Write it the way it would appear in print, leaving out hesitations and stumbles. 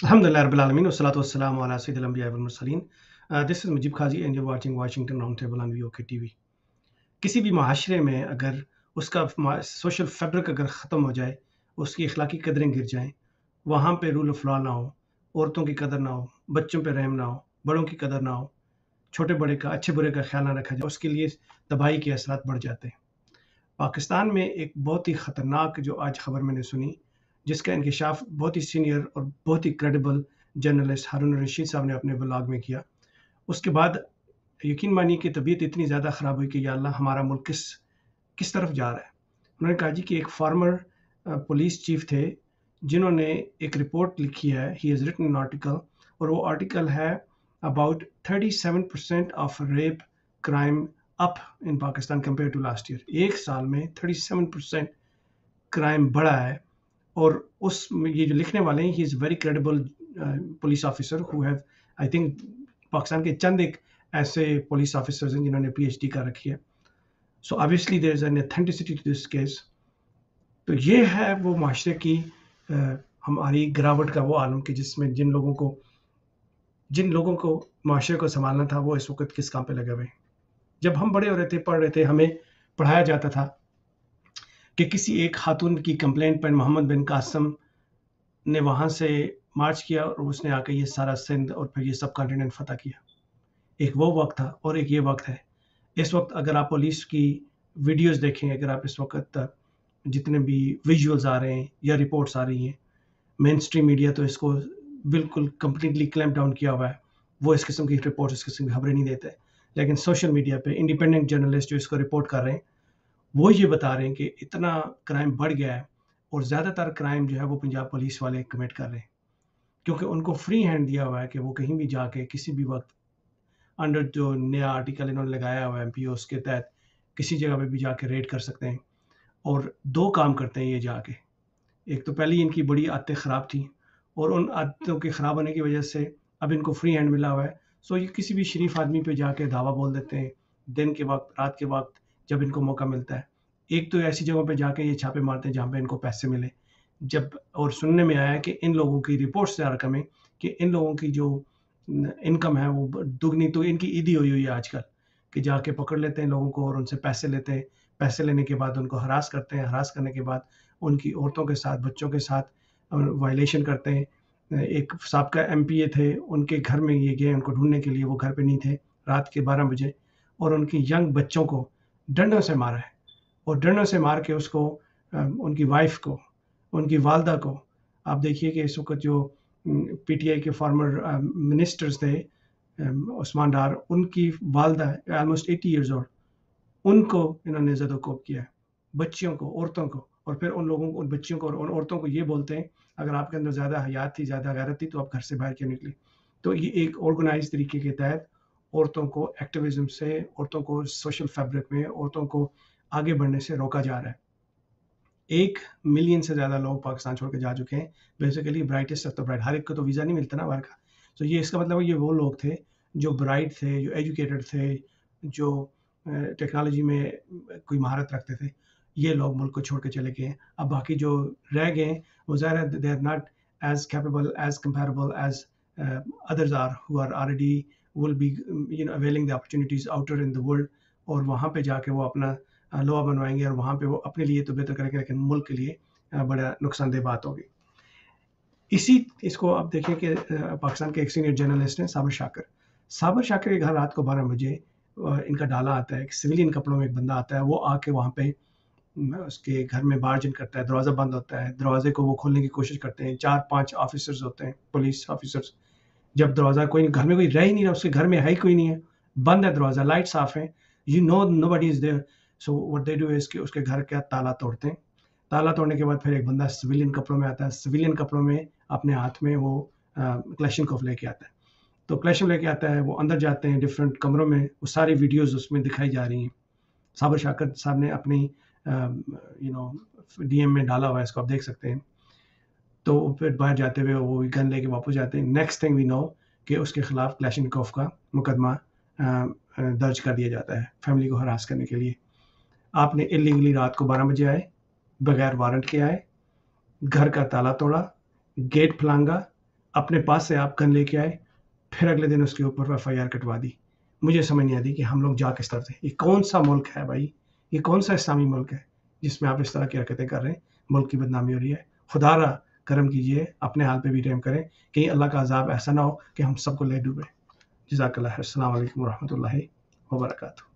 Alhamdulillah Rabbil Alameen wassalatu wassalamu ala sayyidil anbiya wal mursalin. This is Mujib Khazi and you're watching Washington Roundtable on VOK TV. किसी भी माशरे में अगर उसका social fabric अगर ख़त्म हो जाए, उसकी अखलाकी कदरें गिर जाएं, वहाँ पे रूल ऑफ लॉ ना हो, औरतों की कदर ना हो, बच्चों पे रहम ना हो, बड़ों की कदर ना हो, छोटे बड़े का अच्छे बुरे का ख्याल ना रखा जाए, उसके लिए तबाही के असरात बढ़ जाते हैं। पाकिस्तान में एक बहुत ही ख़तरनाक जो आज खबर मैंने सुनी, जिसका इंकशाफ बहुत ही सीनियर और बहुत ही क्रेडिबल जर्नलिस्ट हारून रशीद साहब ने अपने ब्लॉग में किया। उसके बाद यकीन मानिए कि तबीयत इतनी ज़्यादा ख़राब हुई कि या अल्लाह हमारा मुल्क किस तरफ जा रहा है। उन्होंने कहा जी कि एक फॉर्मर पुलिस चीफ थे, जिन्होंने एक रिपोर्ट लिखी है, he has written an article, और वो आर्टिकल है about 37% of rape crime up in Pakistan compare to last year. एक साल में 37% क्राइम बढ़ा है। और उस ये जो लिखने वाले हैं, he is very credible police officer who have, I think Pakistan के चंद एक ऐसे पुलिस ऑफिसर्स हैं जिन्होंने PhD कर रखी है। So obviously there is an authenticity to this case. तो ये है वो माशरे की हमारी गिरावट का वो आलम कि जिसमें जिन लोगों को माशरे को संभालना था, वो इस वक्त किस काम पे लगे हुए हैं। जब हम बड़े हो रहे थे, पढ़ रहे थे, हमें पढ़ाया जाता था कि किसी एक खातून की कंप्लेंट पर मोहम्मद बिन कासिम ने वहाँ से मार्च किया और उसने आकर ये सारा सिंध और फिर ये सब कॉन्टिनेंट फतह किया। एक वो वक्त था और एक ये वक्त है। इस वक्त अगर आप पुलिस की वीडियोस देखें, अगर आप इस वक्त जितने भी विजुअल्स आ रहे हैं या रिपोर्ट्स आ रही हैं, मेन स्ट्रीम मीडिया तो इसको बिल्कुल कंप्लीटली क्लैम्प डाउन किया हुआ है। वो इस किस्म की रिपोर्ट्स, इस किस्म की खबरें नहीं देते। लेकिन सोशल मीडिया पे इंडिपेंडेंट जर्नलिस्ट जो इसको रिपोर्ट कर रहे हैं, वो ये बता रहे हैं कि इतना क्राइम बढ़ गया है और ज़्यादातर क्राइम जो है वो पंजाब पुलिस वाले कमिट कर रहे हैं, क्योंकि उनको फ्री हैंड दिया हुआ है कि वो कहीं भी जाके किसी भी वक्त अंडर जो नया आर्टिकल इन्होंने लगाया हुआ है MPO, उसके तहत किसी जगह पे भी जाके रेड कर सकते हैं। और दो काम करते हैं ये जाके। एक तो पहले ही इनकी बड़ी आदतें ख़राब थी और उन आदतों के ख़राब होने की वजह से अब इनको फ्री हैंड मिला हुआ है। सो ये किसी भी शरीफ आदमी पे जाके धावा बोल देते हैं दिन के वक्त, रात के वक्त, जब इनको मौका मिलता है। एक तो ऐसी जगहों पे जाके ये छापे मारते हैं जहाँ पे इनको पैसे मिले। जब और सुनने में आया है कि इन लोगों की रिपोर्ट्स से रकम है कि इन लोगों की जो इनकम है वो दुगनी तो इनकी ईदी हुई है आजकल, कि जाके पकड़ लेते हैं लोगों को और उनसे पैसे लेते हैं। पैसे लेने के बाद उनको हरास करते हैं, हरास करने के बाद उनकी औरतों के साथ, बच्चों के साथ वायलेशन करते हैं। एक साबका MPA थे, उनके घर में ये गए उनको ढूंढने के लिए, वो घर पे नहीं थे रात के 12 बजे, और उनकी यंग बच्चों को डंडों से मारा है। और डंडों से मार के उसको उनकी वाइफ को, उनकी वालदा को, आप देखिए कि इस वक्त जो PTI के फॉर्मर मिनिस्टर्स थे, उस्मान डार, उनकी वालदा ऑलमोस्ट 80 ईयर्स ओल्ड, उनको इन्होंने ज़दोकोब किया है, बच्चियों को, औरतों को। और फिर उन लोगों को, उन बच्चियों को और उन औरतों को ये बोलते हैं, अगर आपके अंदर ज़्यादा हयात थी, ज़्यादा गैरत थी, तो आप घर से बाहर क्यों निकली। तो ये एक ऑर्गेनाइज तरीके के तहत औरतों को एक्टिविज्म से, औरतों को सोशल फैब्रिक में, औरतों को आगे बढ़ने से रोका जा रहा है। 1 मिलियन से ज़्यादा लोग पाकिस्तान छोड़ के जा चुके हैं। Basically brightest of the bright, हर एक को तो वीज़ा नहीं मिलता ना बाहर का। तो ये इसका मतलब ये वो लोग थे जो ब्राइट थे, जो एजुकेटेड थे, जो टेक्नोलॉजी में कोई महारत रखते थे। ये लोग मुल्क को छोड़ के चले गए हैं। अब बाकी जो रह गए हैं वो ज़ाहिर है they are not as capable, as comparable as others are who are already will be availing the opportunities outer in the world. और वहाँ पे जाके वो अपना लोहा बनवाएंगे और वहाँ पे वो अपने लिए तो बेहतर करेंगे, लेकिन मुल्क के लिए बड़ा नुकसानदेह बात होगी। इसको आप देखिए कि पाकिस्तान के एक सीनियर जर्नलिस्ट हैं साबर शाकर के घर रात को 12 बजे इनका डाला आता है, सिविलियन कपड़ों में एक बंदा आता है, वो आके वहाँ पे उसके घर में बार्ज इन करता है, दरवाज़ा बंद होता है, दरवाजे को वो खोलने की कोशिश करते हैं। 4-5 ऑफिसर्स होते हैं, पुलिस ऑफिसर्स। जब दरवाज़ा कोई घर में कोई रह ही नहीं रहा, उसके घर में है ही कोई नहीं है, बंद है दरवाज़ा, लाइट्स ऑफ है, nobody is there. So what they do is कि उसके घर का ताला तोड़ते हैं। ताला तोड़ने के बाद फिर एक बंदा सिविलियन कपड़ों में आता है, सिविलियन कपड़ों में अपने हाथ में वो क्लैशनकोफ लेके आता है। तो क्लैशन लेके आता है, वो अंदर जाते हैं डिफरेंट कमरों में, वो सारी वीडियोज़ उसमें दिखाई जा रही हैं। साबर शाकर साहब ने अपनी DM में डाला हुआ है, इसको आप देख सकते हैं। तो फिर बाहर जाते हुए वो गन लेके वापस जाते हैं। नेक्स्ट थिंग वी नो कि उसके खिलाफ क्लैशनकोफ का मुकदमा दर्ज कर दिया जाता है फैमिली को हरास करने के लिए। आपने इलीगली रात को 12 बजे आए, बगैर वारंट के आए, घर का ताला तोड़ा, गेट फलांगा, اپنے پاس سے آپ گن لے کے آئے، پھر اگلے دن اس کے اوپر FIR کٹوا دی. مجھے سمجھ نہیں آتی کہ ہم لوگ جا کس طرف سے. یہ کون سا ملک ہے بھائی؟ یہ کون سا اسلامی ملک ہے جس میں آپ اس طرح کی حرکتیں کر رہے ہیں؟ ملک کی بدنامی ہو رہی ہے. خدا را کرم کیجئے، اپنے حال پہ بھی رحم کریں، کہیں اللہ کا عذاب ایسا نہ ہو کہ ہم سب کو لے ڈوبے. جزاک اللہ خیر. السلام علیکم ورحمۃ اللہ وبرکاتہ.